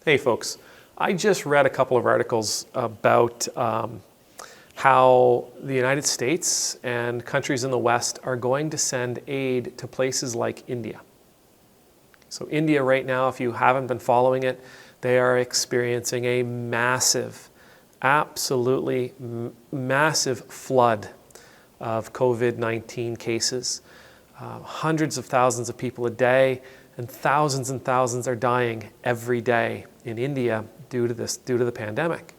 Hey folks, I just read a couple of articles about how the United States and countries in the West are going to send aid to places like India. So India right now, if you haven't been following it, they are experiencing a massive, absolutely massive flood of COVID-19 cases. Hundreds of thousands of people a day, and thousands are dying every day in India due to the pandemic.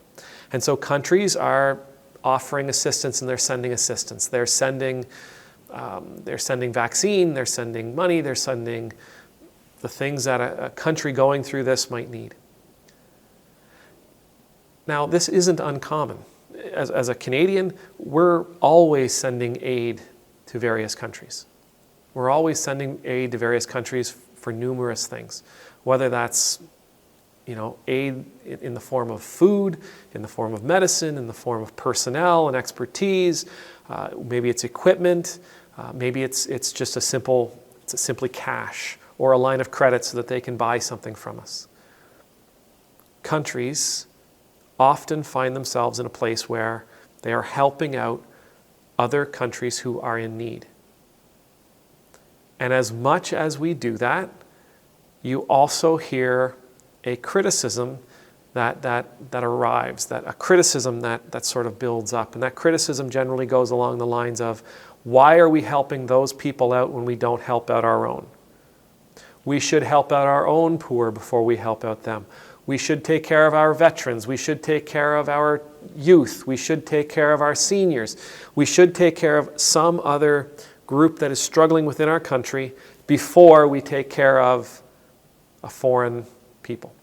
And so countries are offering assistance, and they're sending assistance. They're sending vaccine, they're sending money, they're sending the things that a country going through this might need. Now, this isn't uncommon. As a Canadian, we're always sending aid to various countries. We're always sending aid to various countries for numerous things, whether that's aid in the form of food, in the form of medicine, in the form of personnel and expertise. Maybe it's equipment. Maybe it's just simply cash or a line of credit so that they can buy something from us. Countries often find themselves in a place where they are helping out other countries who are in need. And as much as we do that, you also hear a criticism that arrives, a criticism that sort of builds up. And that criticism generally goes along the lines of, why are we helping those people out when we don't help out our own? We should help out our own poor before we help out them. We should take care of our veterans. We should take care of our youth. We should take care of our seniors. We should take care of some other group that is struggling within our country before we take care of a foreign people.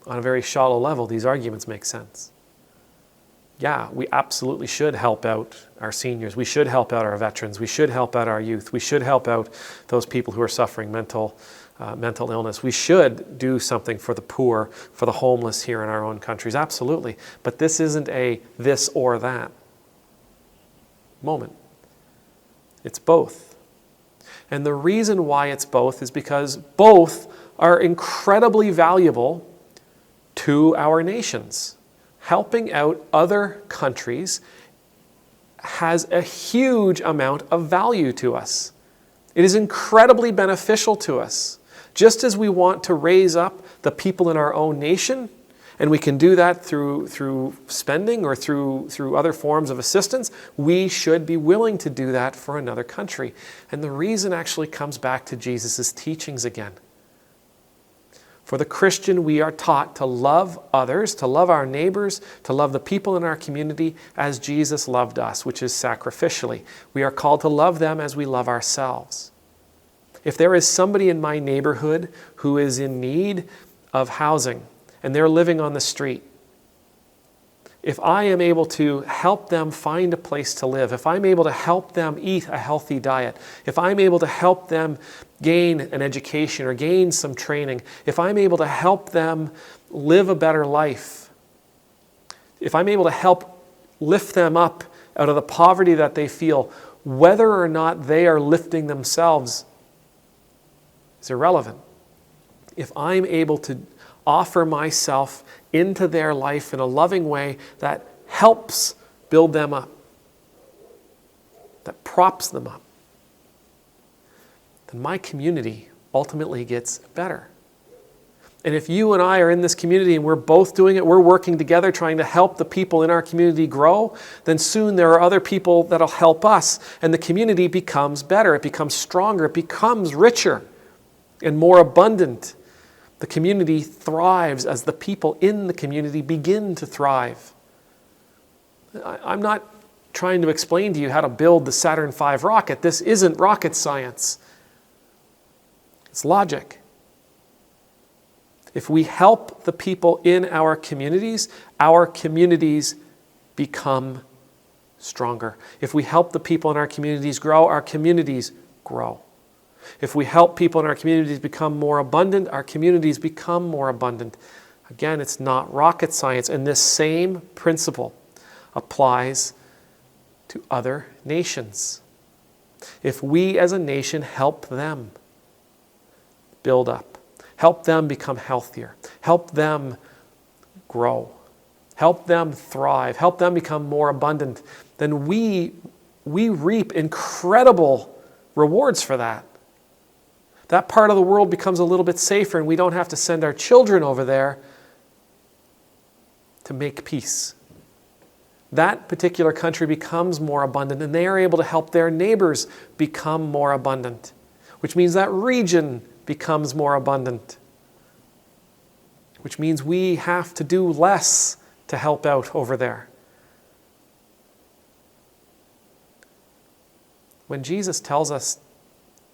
On a very shallow level, these arguments make sense. Yeah, we absolutely should help out our seniors. We should help out our veterans. We should help out our youth. We should help out those people who are suffering mental illness. We should do something for the poor, for the homeless here in our own countries. Absolutely. But this isn't a this or that moment. It's both. And the reason why it's both is because both are incredibly valuable to our nations. Helping out other countries has a huge amount of value to us. It is incredibly beneficial to us. Just as we want to raise up the people in our own nation, and we can do that through spending or through other forms of assistance, we should be willing to do that for another country. And the reason actually comes back to Jesus' teachings again. For the Christian, we are taught to love others, to love our neighbors, to love the people in our community as Jesus loved us, which is sacrificially. We are called to love them as we love ourselves. If there is somebody in my neighborhood who is in need of housing and they're living on the street, if I am able to help them find a place to live, if I'm able to help them eat a healthy diet, if I'm able to help them gain an education or gain some training, if I'm able to help them live a better life, if I'm able to help lift them up out of the poverty that they feel, whether or not they are lifting themselves is irrelevant. If I'm able to offer myself into their life in a loving way that helps build them up, that props them up, then my community ultimately gets better. And if you and I are in this community and we're both doing it, we're working together trying to help the people in our community grow, then soon there are other people that'll help us, and the community becomes better, it becomes stronger, it becomes richer and more abundant. The community thrives as the people in the community begin to thrive. I'm not trying to explain to you how to build the Saturn V rocket. This isn't rocket science. It's logic. If we help the people in our communities become stronger. If we help the people in our communities grow. If we help people in our communities become more abundant, our communities become more abundant. Again, it's not rocket science, and this same principle applies to other nations. If we as a nation help them build up, help them become healthier, help them grow, help them thrive, help them become more abundant, then we reap incredible rewards for that. That part of the world becomes a little bit safer, and we don't have to send our children over there to make peace. That particular country becomes more abundant, and they are able to help their neighbors become more abundant, which means that region becomes more abundant, which means we have to do less to help out over there. When Jesus tells us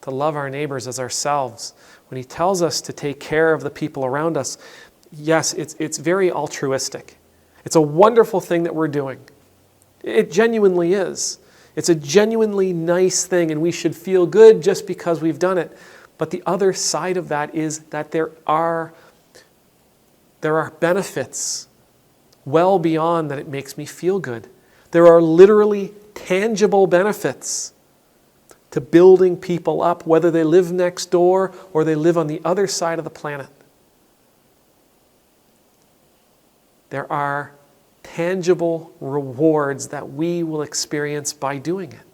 to love our neighbors as ourselves, when he tells us to take care of the people around us, yes, it's very altruistic. It's a wonderful thing that we're doing. It genuinely is. It's a genuinely nice thing, and we should feel good just because we've done it. But the other side of that is that there are benefits well beyond that it makes me feel good. There are literally tangible benefits to building people up, whether they live next door or they live on the other side of the planet. There are tangible rewards that we will experience by doing it.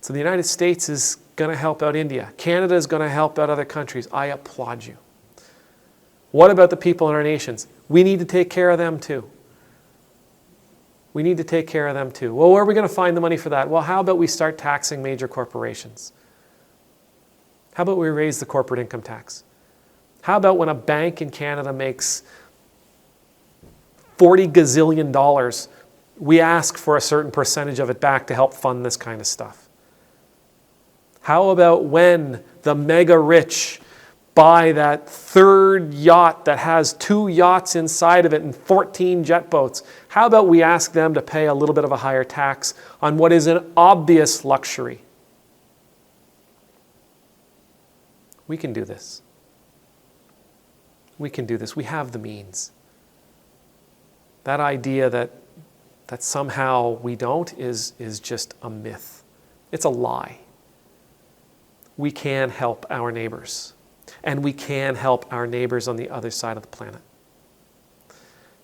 So the United States is going to help out India. Canada is going to help out other countries. I applaud you. What about the people in our nations? We need to take care of them too. We need to take care of them too. Well, where are we going to find the money for that? Well, how about we start taxing major corporations? How about we raise the corporate income tax? How about when a bank in Canada makes $40 gazillion, we ask for a certain percentage of it back to help fund this kind of stuff? How about when the mega rich buy that third yacht that has 2 yachts inside of it and 14 jet boats? How about we ask them to pay a little bit of a higher tax on what is an obvious luxury? We can do this. We can do this. We have the means. That idea that somehow we don't is just a myth. It's a lie. We can help our neighbors. And we can help our neighbors on the other side of the planet.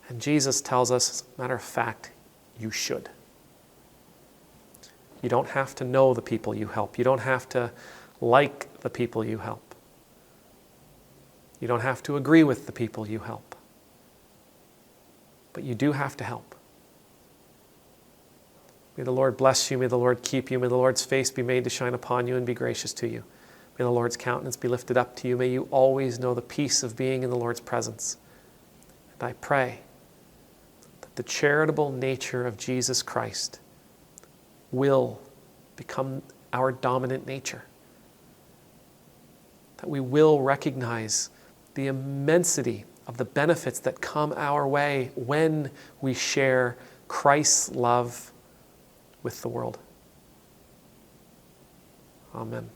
And Jesus tells us, as a matter of fact, you should. You don't have to know the people you help. You don't have to like the people you help. You don't have to agree with the people you help. But you do have to help. May the Lord bless you. May the Lord keep you. May the Lord's face be made to shine upon you and be gracious to you. May the Lord's countenance be lifted up to you. May you always know the peace of being in the Lord's presence. And I pray that the charitable nature of Jesus Christ will become our dominant nature. That we will recognize the immensity of the benefits that come our way when we share Christ's love with the world. Amen.